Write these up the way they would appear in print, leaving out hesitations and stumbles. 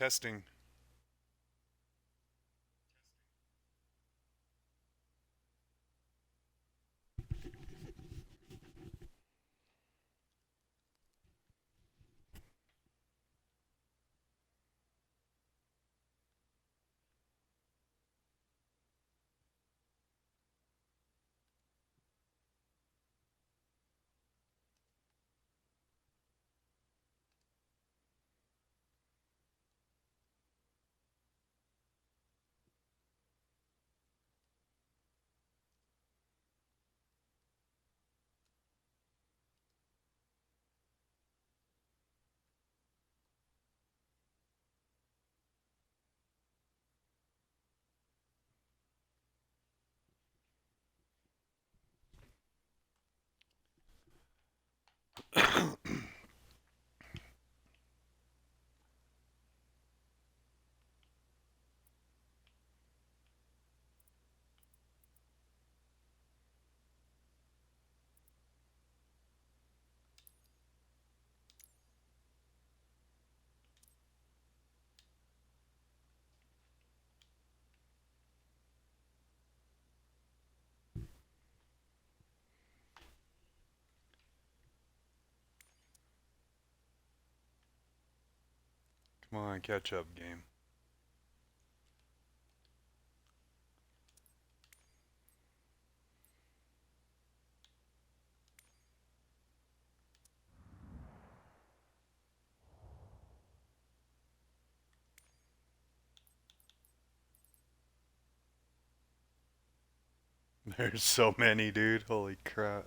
Testing. Come on, catch up game. There's so many, dude. Holy crap.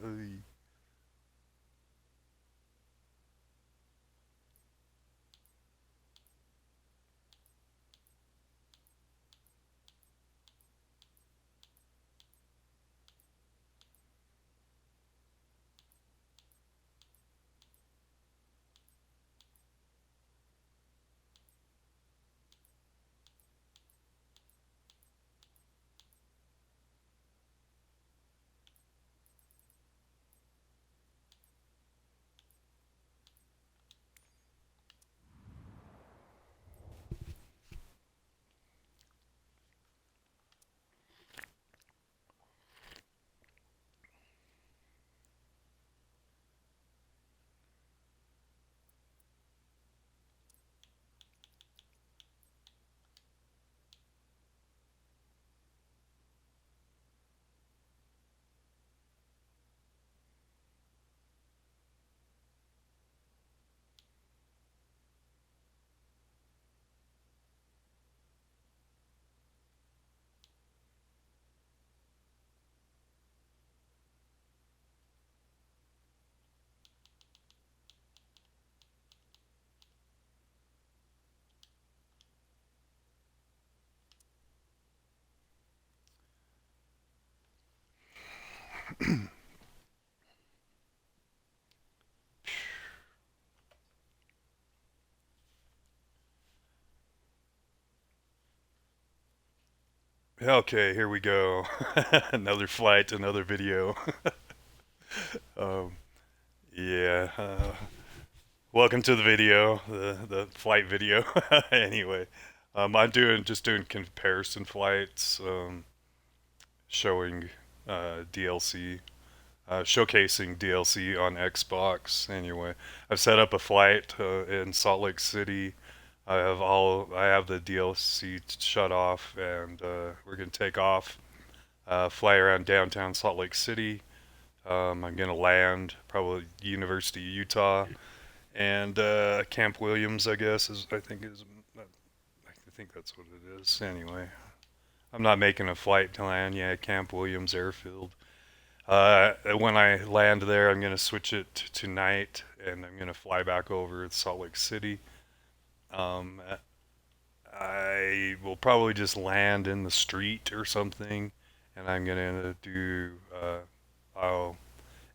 Okay, here we go. Another flight, another video. um, yeah. Welcome to the video, the flight video. Anyway, I'm doing comparison flights, showing DLC, showcasing DLC on Xbox. Anyway, I've set up a flight in Salt Lake City. I have the DLC shut off, and we're gonna take off, fly around downtown Salt Lake City. I'm gonna land probably University of Utah and Camp Williams. I guess is I think that's what it is. Anyway, I'm not making a flight to land. Yeah, Camp Williams Airfield. When I land there, I'm gonna switch it to night, and I'm gonna fly back over to Salt Lake City. Um, I will probably just land in the street or something, and I'm gonna I'll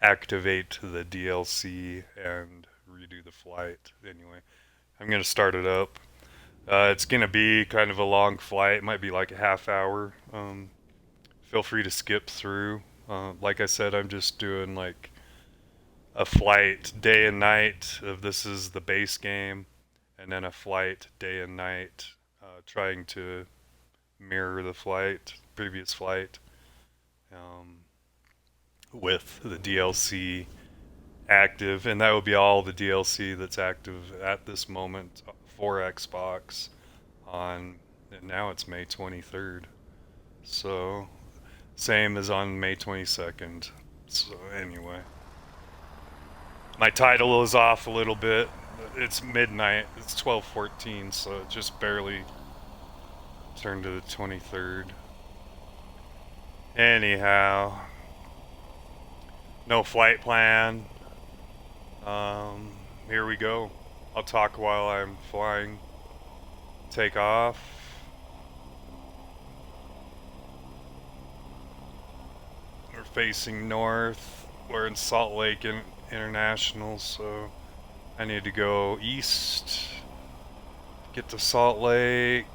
activate the DLC and redo the flight. Anyway, I'm gonna start it up. It's gonna be kind of a long flight. It might be like a half hour. Feel free to skip through. Like I said, I'm just doing like a flight day and night of this is the base game, and then a flight day and night, trying to mirror the previous flight, um, with the DLC active, and that would be all the DLC that's active at this moment for Xbox on, and now it's May 23rd. So, same as on May 22nd. So, anyway. My title is off a little bit. It's midnight. It's 12:14, so it just barely turned to the 23rd. Anyhow, no flight plan. Here we go. I'll talk while I'm flying. Take off. We're facing north. We're in Salt Lake International, so I need to go east, get to Salt Lake.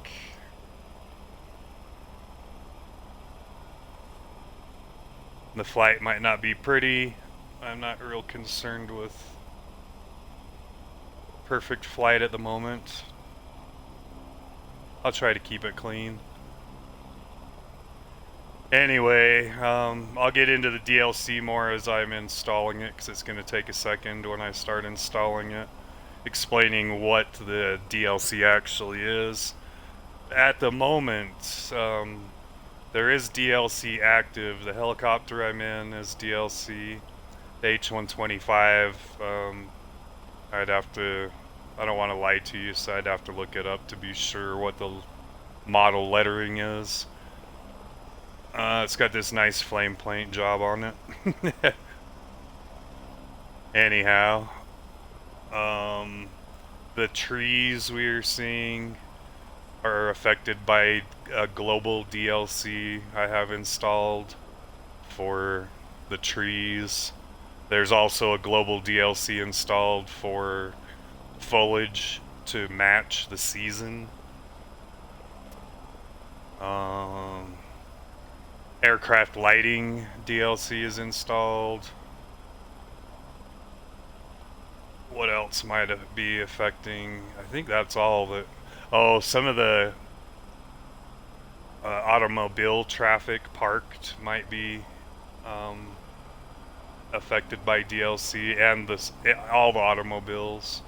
The flight might not be pretty. I'm not real concerned with perfect flight at the moment. I'll try to keep it clean. Anyway, I'll get into the DLC more as I'm installing it, because it's going to take a second when I start installing it, explaining what the DLC actually is. At the moment, there is DLC active. The helicopter I'm in is DLC. The H-125, I don't want to lie to you, so I'd have to look it up to be sure what the model lettering is. It's got this nice flame paint job on it. Anyhow, the trees we're seeing are affected by a global DLC I have installed for the trees. There's also a global DLC installed for foliage to match the season. Aircraft lighting DLC is installed. What else might it be affecting? I think that's all that. Oh, some of the automobile traffic parked might be affected by DLC, and all the automobiles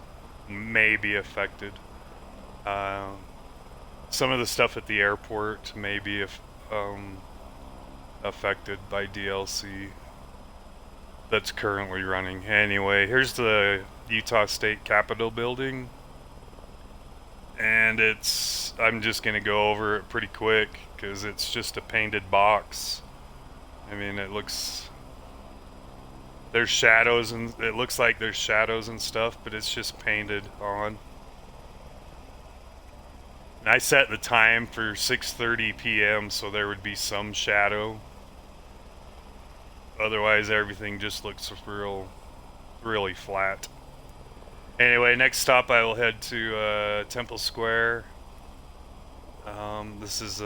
may be affected. Some of the stuff at the airport may be affected by DLC that's currently running. Anyway, here's the Utah State Capitol building, and I'm just gonna go over it pretty quick because it's just a painted box. I mean, there's shadows, and it looks like there's shadows and stuff, but it's just painted on. And I set the time for 6:30 p.m. so there would be some shadow. Otherwise, everything just looks really flat. Anyway, next stop I will head to Temple Square. This is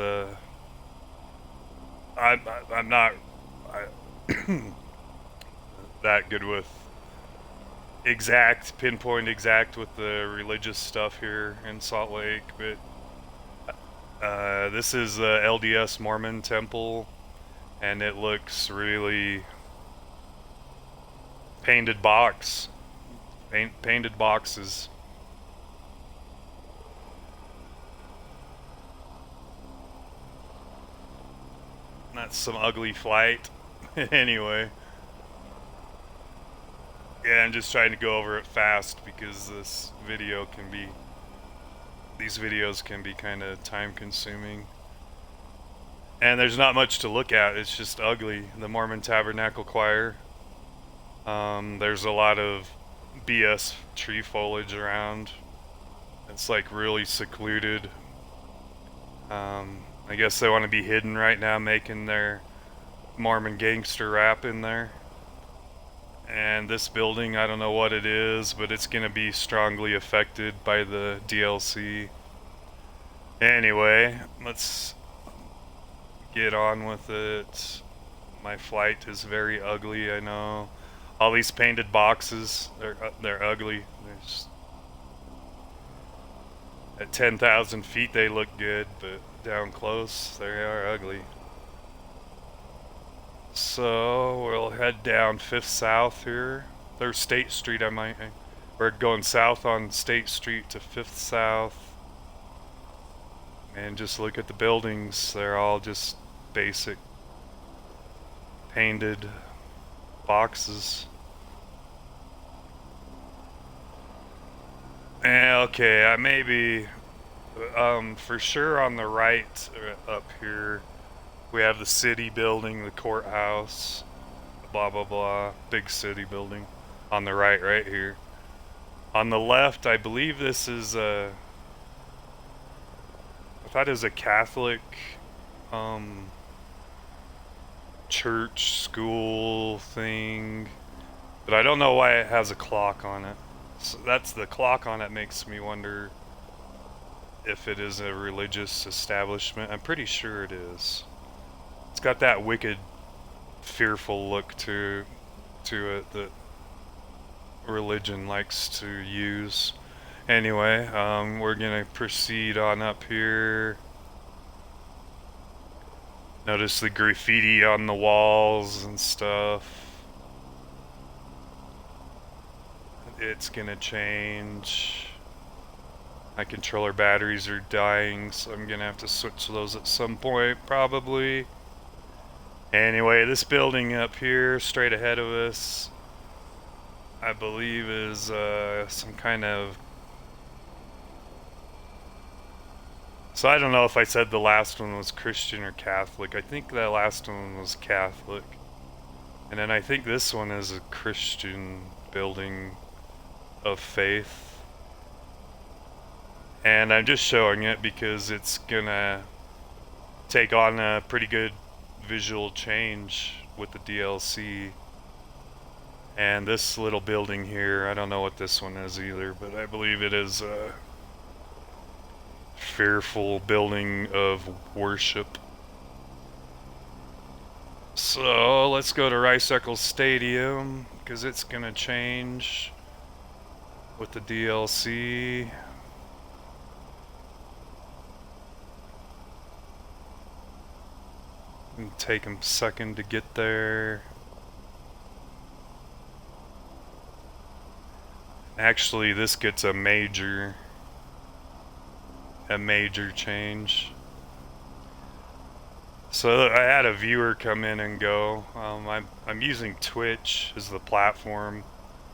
I'm not that good with pinpoint exact with the religious stuff here in Salt Lake, but this is the LDS Mormon temple, and it looks really painted boxes. That's some ugly flight. Anyway. Yeah, I'm just trying to go over it fast because these videos can be kind of time consuming. And there's not much to look at, it's just ugly. The Mormon Tabernacle Choir. There's a lot of BS tree foliage around. It's like really secluded. I guess they want to be hidden right now, making their Mormon gangster rap in there. And this building, I don't know what it is, but it's going to be strongly affected by the DLC. Anyway, let's get on with it. My flight is very ugly, I know. All these painted boxes, they're ugly. At 10,000 feet they look good, but down close they are ugly. So we'll head down 5th South here. There's State Street. We're going south on State Street to 5th South. And just look at the buildings. They're all just basic painted boxes. Okay, I may be for sure on the right up here. We have the city building, the courthouse, blah blah blah, big city building on the right here. On the left, I believe this is I thought it was a Catholic church school thing, but I don't know why it has a clock on it. So that's the clock on it makes me wonder if it is a religious establishment. I'm pretty sure it is. It's got that wicked, fearful look to it that religion likes to use. Anyway, we're gonna proceed on up here. Notice the graffiti on the walls and stuff. It's gonna change. My controller batteries are dying, so I'm gonna have to switch those at some point, probably. Anyway, this building up here, straight ahead of us, I believe is some kind of... So I don't know if I said the last one was Christian or Catholic. I think that last one was Catholic. And then I think this one is a Christian building of faith. And I'm just showing it because it's gonna take on a pretty good visual change with the DLC. And this little building here, I don't know what this one is either, but I believe it is a fearful building of worship. So let's go to Rice Eccles Stadium because it's gonna change with the DLC. Take them a second to get there. Actually, this gets a major change. So I had a viewer come in and go. I'm using Twitch as the platform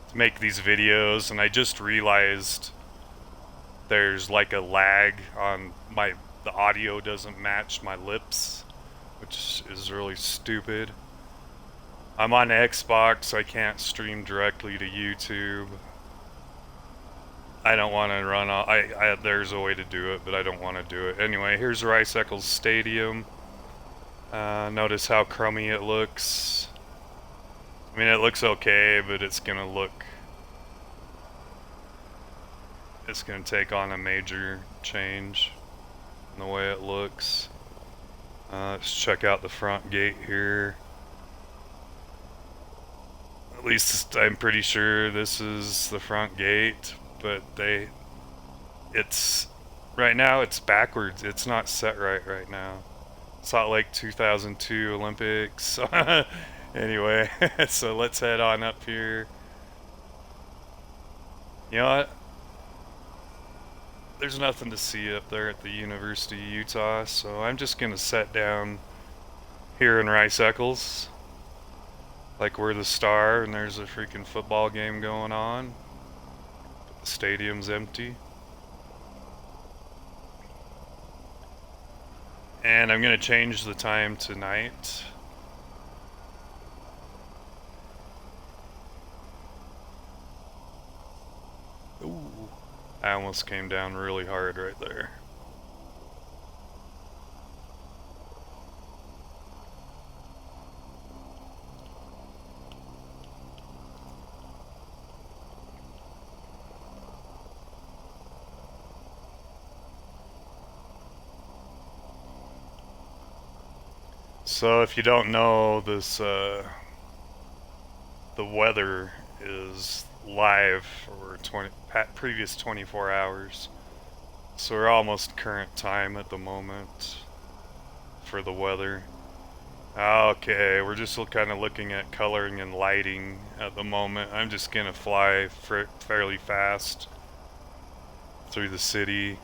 to make these videos, and I just realized there's like a lag on the audio doesn't match my lips, which is really stupid. I'm on Xbox, I can't stream directly to YouTube. I don't want to run off. There's a way to do it, but I don't want to do it. Anyway, here's Rice Eccles Stadium. Notice how crummy it looks. I mean, it looks okay, but it's gonna take on a major change in the way it looks. Let's check out the front gate here. At least I'm pretty sure this is the front gate, but right now it's backwards. It's not set right now. Salt Lake 2002 Olympics. Anyway, so let's head on up here. You know what? There's nothing to see up there at the University of Utah, so I'm just gonna set down here in Rice Eccles. Like we're the star and there's a freaking football game going on. But the stadium's empty. And I'm gonna change the time to night. Ooh, I almost came down really hard right there. So if you don't know this, the weather is live for previous 24 hours. So we're almost current time at the moment for the weather. Okay, we're just kind of looking at coloring and lighting at the moment. I'm just gonna fly fairly fast through the city.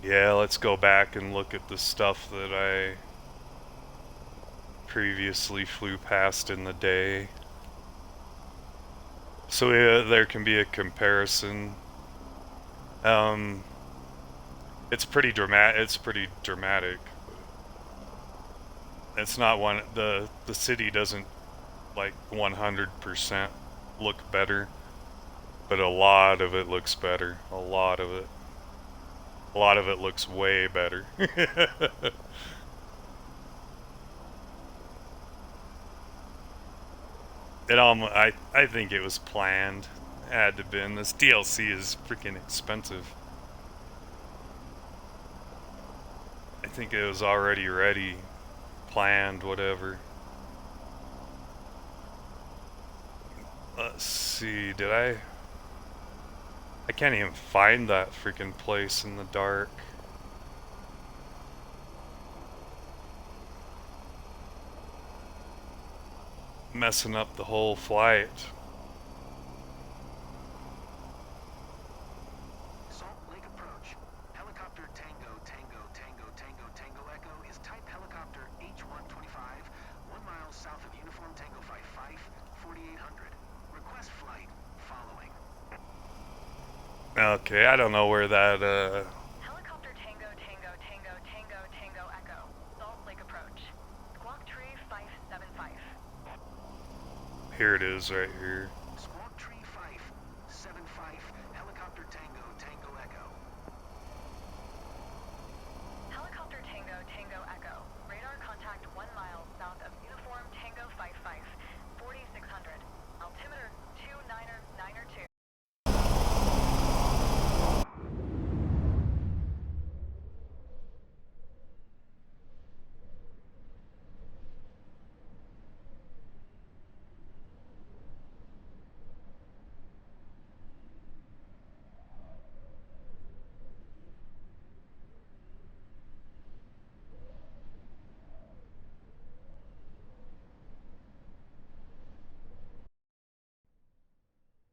Yeah, let's go back and look at the stuff that I previously flew past in the day. So yeah, there can be a comparison. It's pretty dramatic. It's pretty dramatic. It's not one. The city doesn't like 100% look better, but a lot of it looks better. A lot of it. A lot of it looks way better. I think it was planned. It had to have been. This DLC is freaking expensive. I think it was already ready, planned, whatever. Let's see, did I can't even find that freaking place in the dark. Messing up the whole flight. Salt Lake approach. Helicopter Tango, Tango, Tango, Tango, Tango Echo is type helicopter H-125, 1 mile south of Uniform Tango 55, 4800. Request flight following. Okay, I don't know where that, Helicopter Tango, Tango, Tango, Tango, Tango Echo. Salt Lake approach. Squawk Tree 575. Here it is, right here. Squawk Tree 575, Helicopter Tango, Tango Echo. Helicopter Tango, Tango Echo. Radar contact 1 mile south of Uniform Tango 55, 4600. Altimeter 29er 2.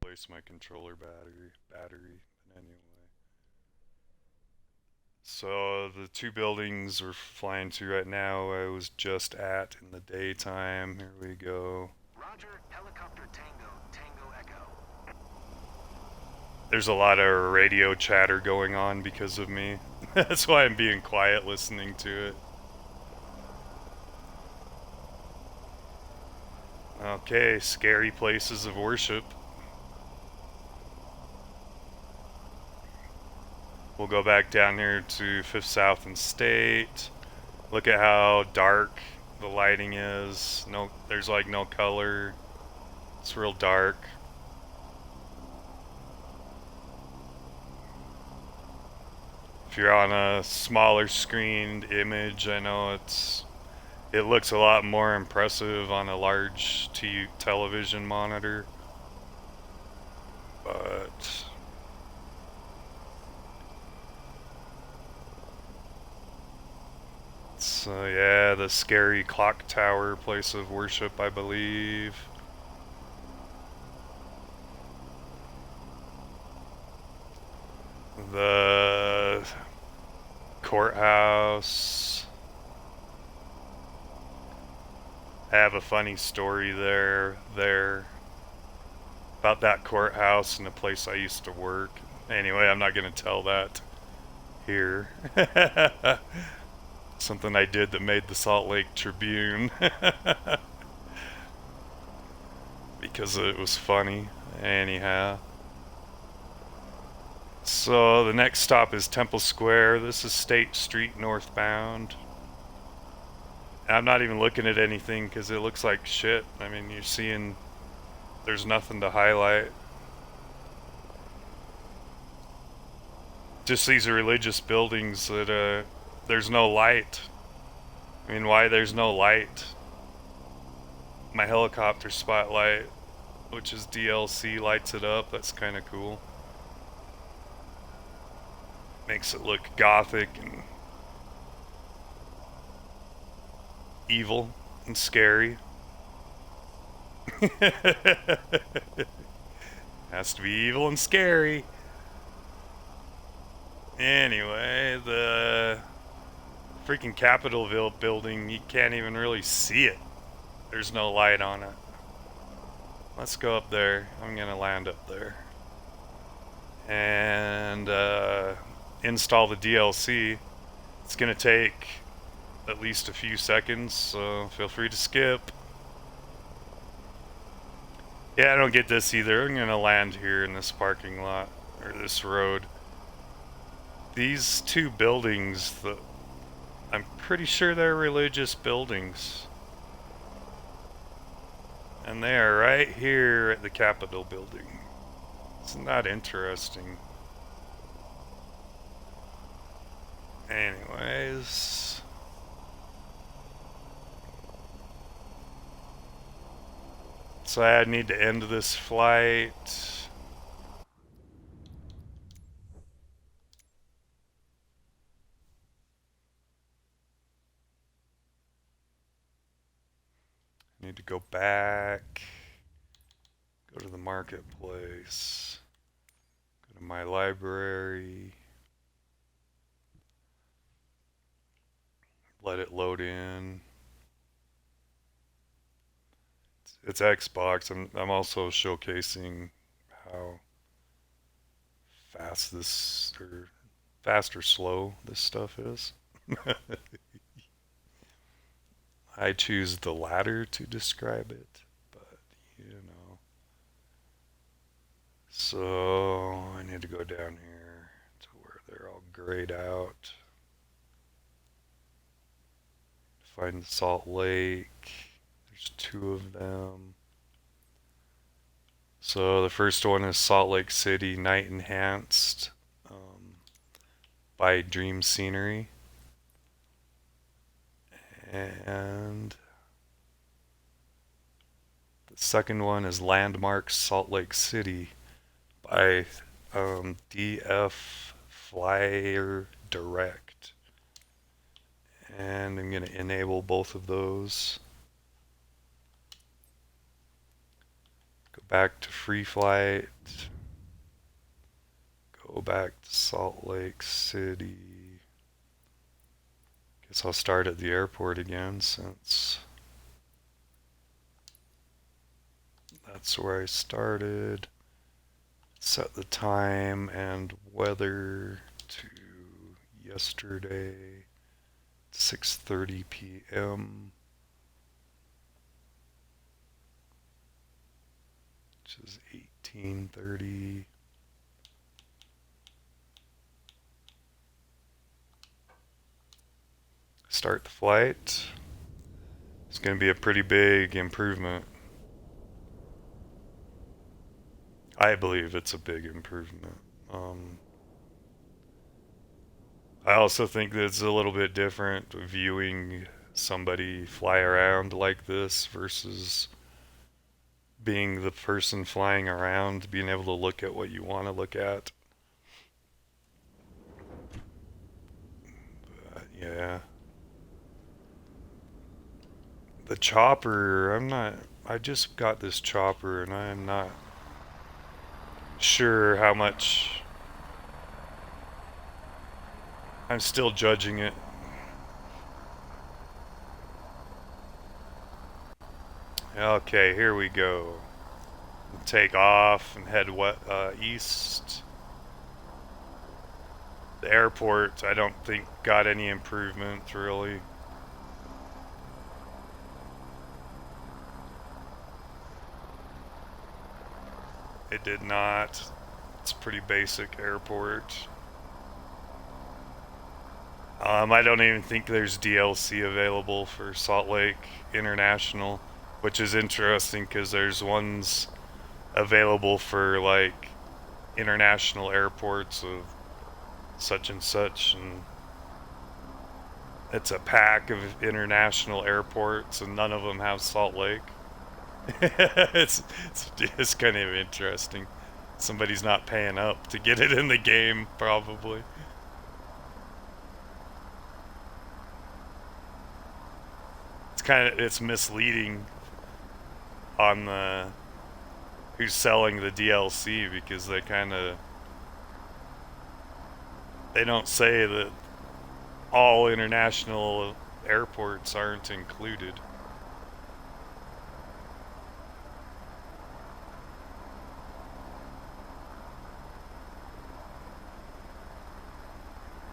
Replace my controller battery, but anyway. So the two buildings we're flying to right now, I was just at in the daytime. Here we go. Roger, Helicopter Tango, Tango Echo. There's a lot of radio chatter going on because of me. That's why I'm being quiet listening to it. Okay, scary places of worship. We'll go back down here to 5th South and State. Look at how dark the lighting is. No, there's like no color. It's real dark. If you're on a smaller screened image, I know it looks a lot more impressive on a large television monitor. But so yeah, the scary clock tower place of worship, I believe. The courthouse. I have a funny story there about that courthouse and the place I used to work. Anyway, I'm not going to tell that here. Something I did that made the Salt Lake Tribune. Because it was funny. Anyhow. So the next stop is Temple Square. This is State Street northbound. I'm not even looking at anything because it looks like shit. I mean, you're seeing there's nothing to highlight. Just these are religious buildings that there's no light. I mean, why there's no light? My helicopter spotlight which is DLC, lights it up. That's kind of cool. Makes it look gothic and evil and scary. Has to be evil and scary. Anyway, the freaking Capitolville building, you can't even really see it. There's no light on it. Let's go up there. I'm gonna land up there. And install the DLC. It's gonna take at least a few seconds, so feel free to skip. Yeah, I don't get this either. I'm gonna land here in this parking lot, or this road. These two buildings, I'm pretty sure they're religious buildings. And they are right here at the Capitol building. Isn't that interesting? Anyways. So I need to end this flight. Need to go back. Go to the marketplace. Go to my library. Let it load in. It's Xbox. I'm also showcasing how fast this, or fast or slow this stuff is. I choose the latter to describe it, but you know. So I need to go down here to where they're all grayed out. Find Salt Lake. There's two of them. So the first one is Salt Lake City Night Enhanced by Dream Scenery. And the second one is Landmark Salt Lake City by DF Flyer Direct. And I'm going to enable both of those. Go back to Free Flight. Go back to Salt Lake City. Guess I'll start at the airport again since that's where I started. Set the time and weather to yesterday, 6:30 p.m. which is 18:30. Start the flight. It's going to be a pretty big improvement. I believe it's a big improvement. I also think that it's a little bit different viewing somebody fly around like this versus being the person flying around, being able to look at what you want to look at. But yeah. The chopper, I just got this chopper and I'm not sure how much. I'm still judging it. Okay, here we go. Take off and head east. The airport, I don't think got any improvement really. It did not. It's a pretty basic airport. I don't even think there's DLC available for Salt Lake International, which is interesting because there's ones available for like international airports of such and such, and it's a pack of international airports and none of them have Salt Lake. it's kind of interesting. Somebody's not paying up to get it in the game, probably. It's misleading on the who's selling the DLC, because they don't say that all international airports aren't included.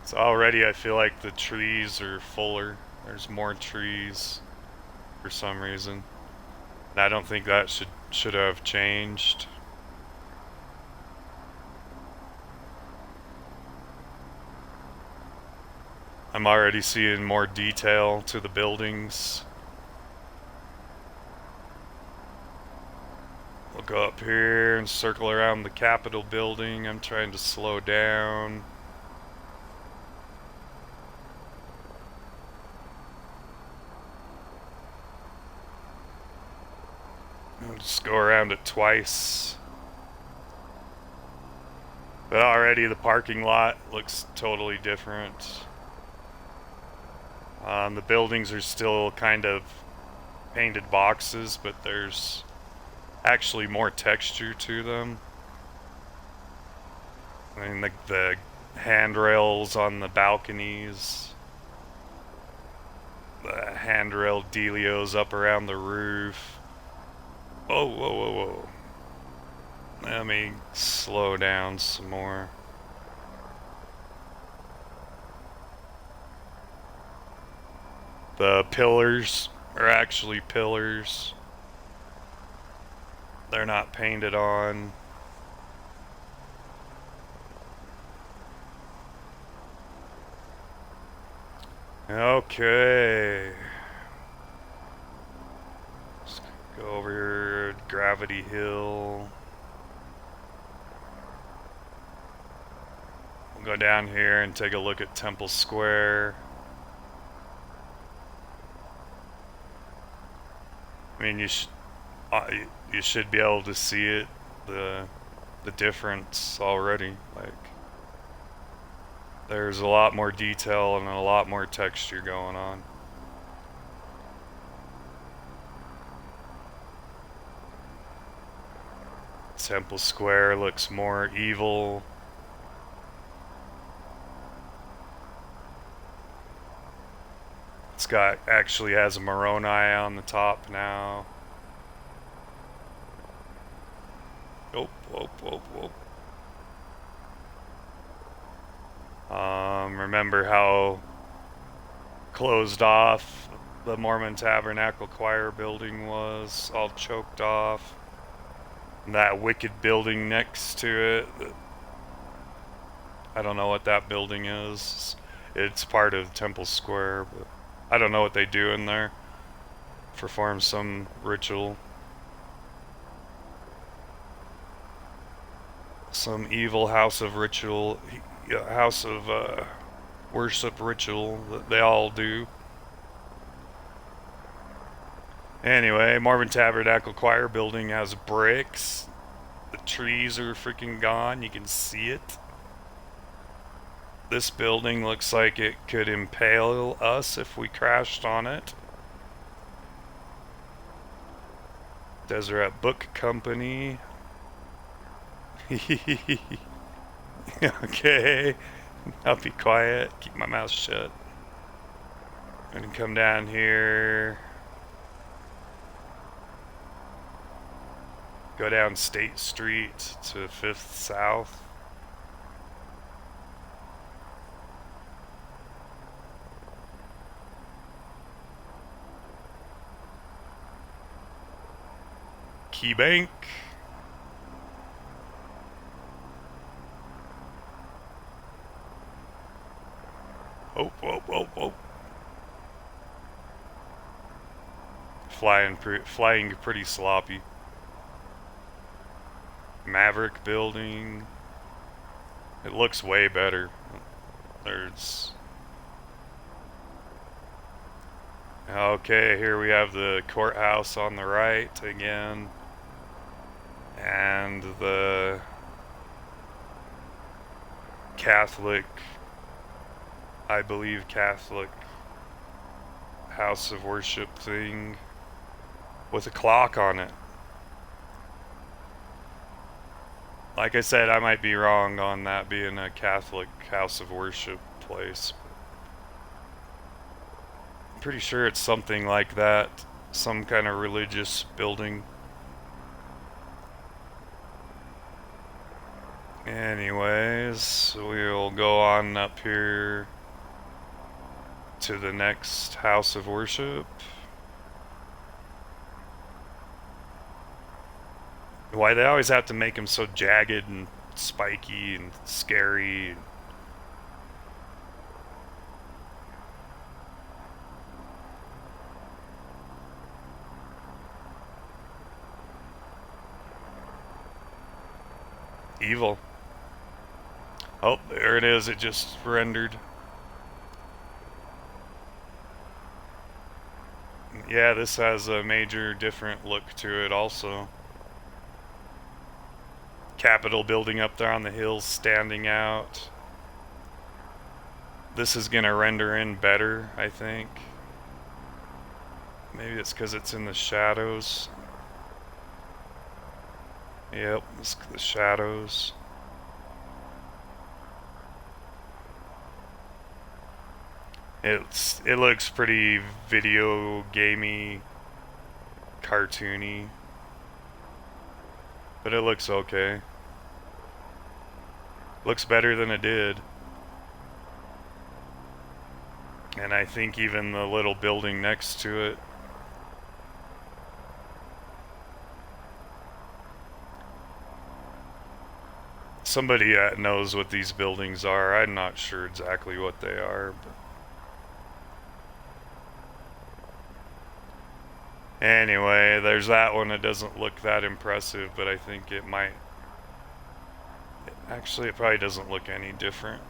So already I feel like the trees are fuller. There's more trees for some reason. And I don't think that should have changed. I'm already seeing more detail to the buildings. We'll go up here and circle around the Capitol building. I'm trying to slow down. I'll just go around it twice. But already the parking lot looks totally different. The buildings are still kind of painted boxes, but there's actually more texture to them. I mean, the handrails on the balconies, the handrail dealios up around the roof. Whoa, whoa, whoa, whoa. Let me slow down some more. The pillars are actually pillars. They're not painted on. Okay. Let's go over here, Gravity Hill. We'll go down here and take a look at Temple Square. I mean, you should be able to see it, the difference already. Like, there's a lot more detail and a lot more texture going on. Temple Square looks more evil. It's actually has a Moroni on the top now. Oh, whoa, whoa, whoa. Remember how closed off the Mormon Tabernacle Choir building was, all choked off? And that wicked building next to it, I don't know what that building is. It's part of Temple Square, but I don't know what they do in there. Perform some ritual. Some evil house of ritual, house of worship ritual that they all do. Anyway, Mormon Tabernacle Choir building has bricks. The trees are freaking gone. You can see it. This building looks like it could impale us if we crashed on it. Deseret Book Company. Okay. I'll be quiet. Keep my mouth shut. I'm gonna come down here. Go down State Street to 5th South. Key Bank. Oh, whoa, whoa, whoa. Flying pretty sloppy. Maverick building. It looks way better. There's Okay, here we have the courthouse on the right again. And the Catholic, I believe Catholic house of worship thing with a clock on it. Like I said, I might be wrong on that being a Catholic house of worship place. I'm pretty sure it's something like that, some kind of religious building. Anyways, we'll go on up here to the next house of worship. Why they always have to make them so jagged and spiky and scary. Evil. Oh, there it is. It just rendered. Yeah, this has a major different look to it also. Capitol building up there on the hills standing out. This is gonna render in better, I think. Maybe it's because it's in the shadows. Yep, it's the shadows. It looks pretty video gamey, cartoony, but it looks okay. Looks better than it did. And I think even the little building next to it. Somebody knows what these buildings are. I'm not sure exactly what they are, but anyway, there's that one. It doesn't look that impressive, but I think it might. Actually, it probably doesn't look any different.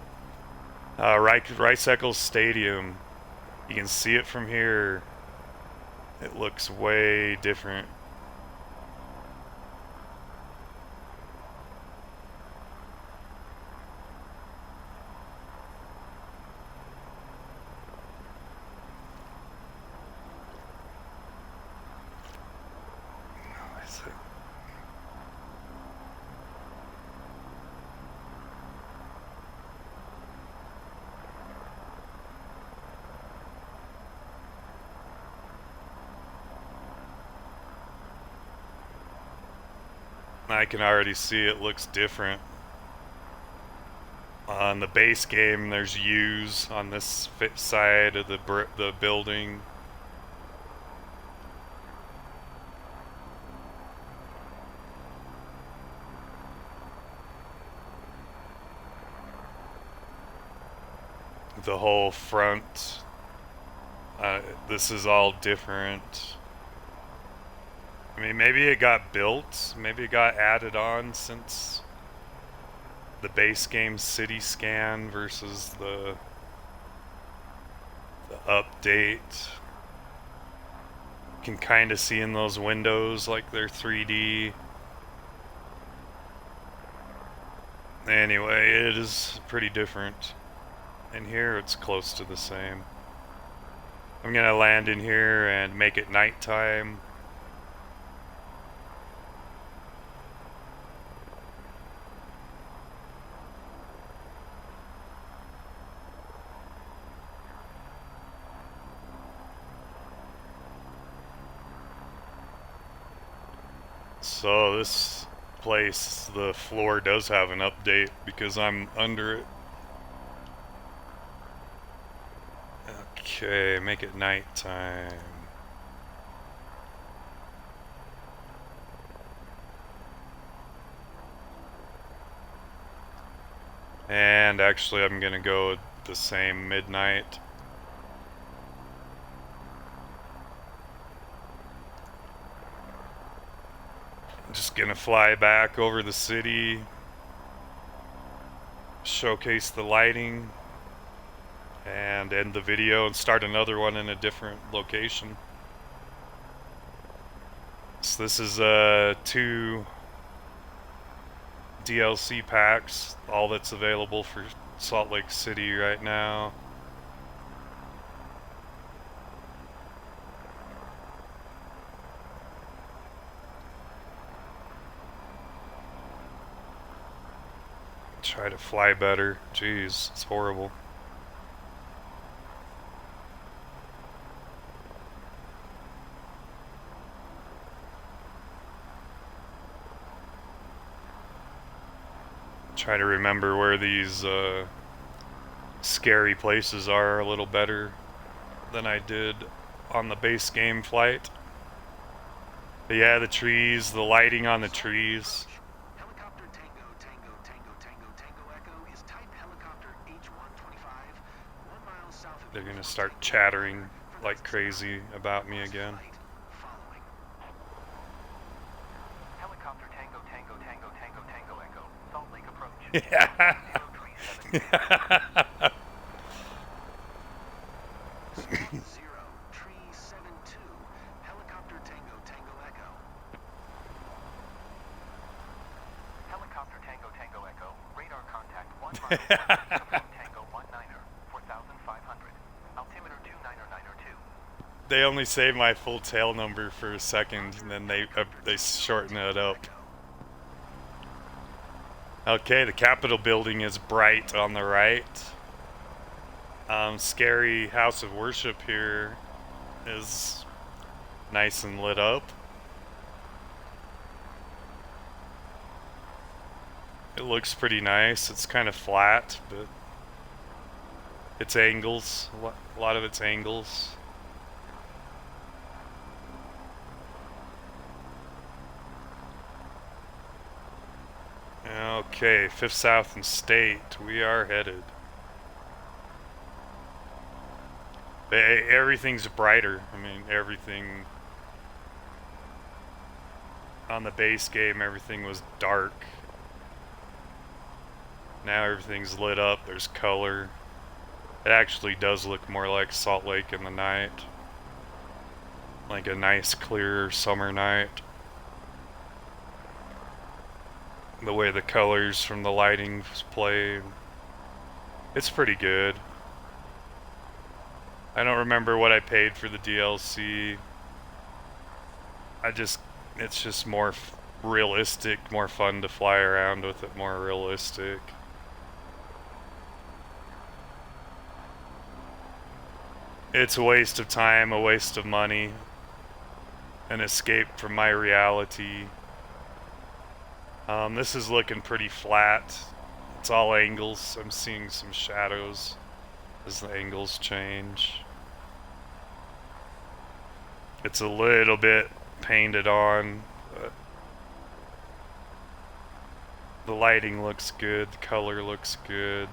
Rice Eccles Stadium. You can see it from here. It looks way different. I can already see it looks different. On the base game, there's U's on this side of the building. The whole front. This is all different. I mean, maybe it got built, maybe it got added on since the base game city scan versus the update. You can kind of see in those windows like they're 3D. Anyway, it is pretty different. And here it's close to the same. I'm gonna land in here and make it nighttime. So this place, the floor does have an update because I'm under it. Okay, make it nighttime. And actually I'm gonna go the same midnight. I'm just gonna fly back over the city, showcase the lighting, and and end the video and start another one in a different location. So this is 2 DLC packs, all that's available for Salt Lake City right now. Try to fly better. Jeez, it's horrible. Try to remember where these scary places are a little better than I did on the base game flight. But yeah, the trees, the lighting on the trees. Helicopter Tango, Tango, Tango, Tango, Tango Echo is type helicopter H125, 1 mile south of They're gonna Uniform start Tango chattering for like lessons crazy about me again. flight following. Helicopter Tango, Tango, Tango, Tango, Tango Echo, Salt Lake approach. Yeah. 037. Squawk 0, Tree 72, Helicopter Tango, Tango Echo. Helicopter Tango, Tango Echo, radar contact 1 mile Uniform Tango 19er, 4,500, altimeter 299er2. They only say my full tail number for a second, and then they shorten it up. Okay, the Capitol building is bright on the right. Scary House of Worship here is nice and lit up. It looks pretty nice. It's kind of flat, but it's angles. A lot of it's angles. Okay, 5th South and State. We are headed. Everything's brighter. I mean, everything on the base game, everything was dark. Now everything's lit up. There's color. It actually does look more like Salt Lake in the night. Like a nice, clear summer night. The way the colors from the lighting play. It's pretty good. I don't remember what I paid for the DLC. It's just more realistic, more fun to fly around with it, more realistic. It's a waste of time, a waste of money, an escape from my reality. This is looking pretty flat. It's all angles. I'm seeing some shadows as the angles change. It's a little bit painted on, but the lighting looks good, the color looks good.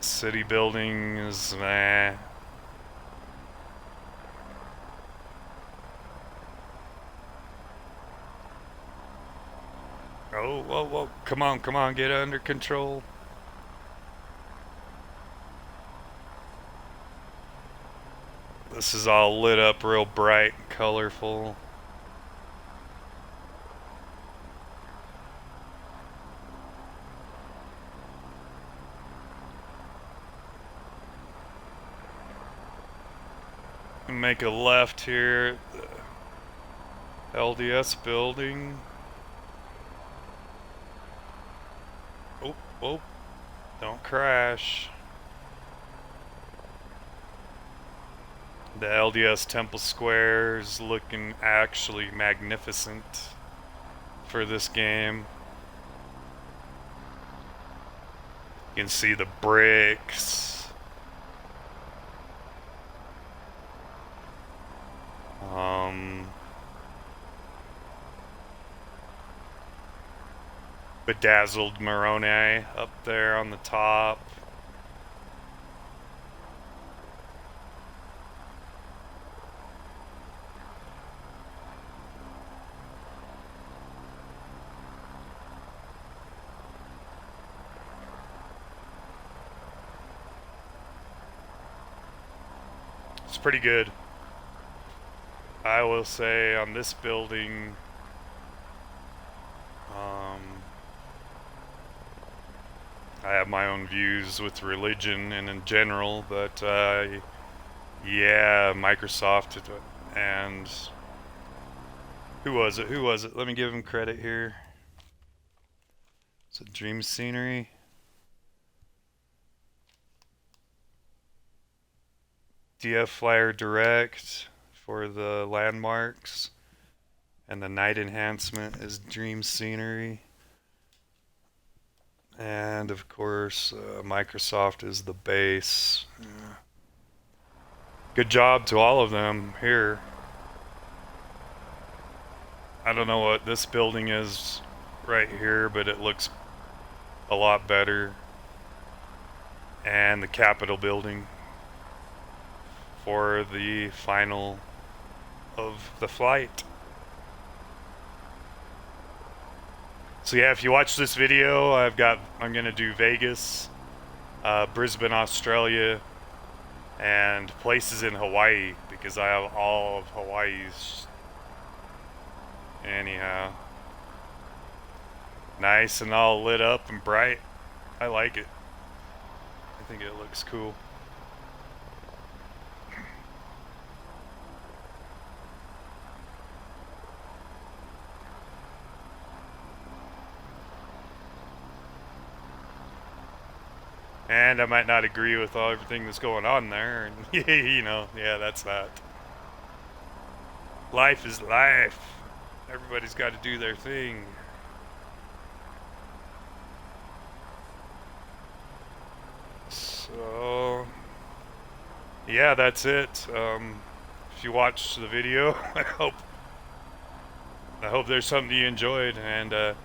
City building is meh. Oh, whoa, whoa, come on, get under control. This is all lit up real bright and colorful. Make a left here at the LDS building. Oh, oh, don't crash. The LDS Temple Square is looking actually magnificent for this game. You can see the bricks. Bedazzled Moroni up there on the top. pretty good. I will say on this building, I have my own views with religion and in general, but yeah, Microsoft and who was it? Who was it? Let me give him credit here. Is it Dream Scenery? DF Flyer Direct for the landmarks, and the night enhancement is Dream Scenery. And of course, Microsoft is the base. Yeah. Good job to all of them here. I don't know what this building is right here, but it looks a lot better. And the Capitol building for the final of the flight. So yeah, if you watch this video, I'm gonna do Vegas, Brisbane, Australia, and places in Hawaii, because I have all of Hawaii's. Anyhow, nice and all lit up and bright. I like it. I think it looks cool. And I might not agree with everything that's going on there, and you know, yeah, that's that. Life is life. Everybody's got to do their thing. So, yeah, that's it. If you watched the video, I hope there's something you enjoyed, and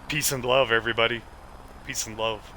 peace and love, everybody. Peace and love.